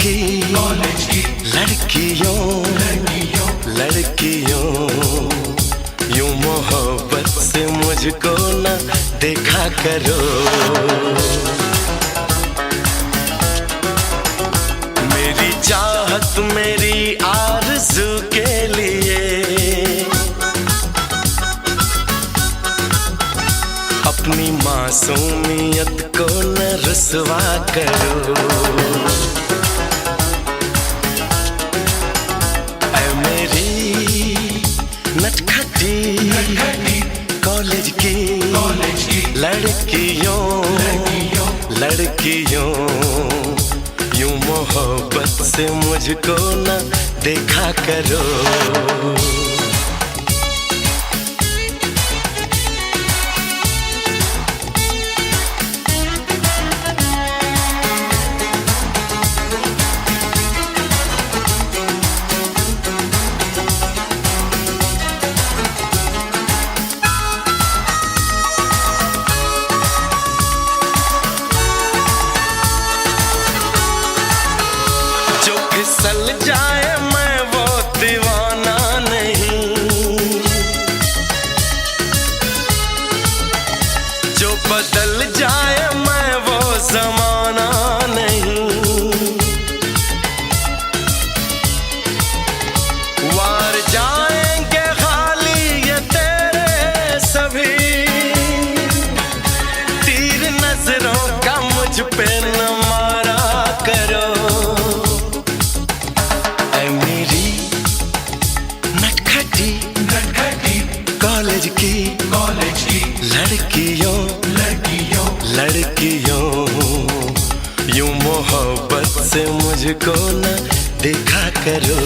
की लड़कियों यूं मोहब्बत से मुझको न देखा करो। मेरी चाहत मेरी आरज़ू के लिए अपनी मासूमियत को न रुसवा करो। ऐ मेरी नटखटी कॉलेज की लड़कियों यूं मोहब्बत से मुझको न देखा करो। फिसल जाए मैं वो दीवाना नहीं, जो बदल जाए मैं वो ज़माना नहीं। वार जाएंगे खाली ये तेरे सभी तीर नजरों का मुझ पे न मारा करो। कॉलेज की लड़कियों यूं मोहब्बत से मुझको न देखा करो।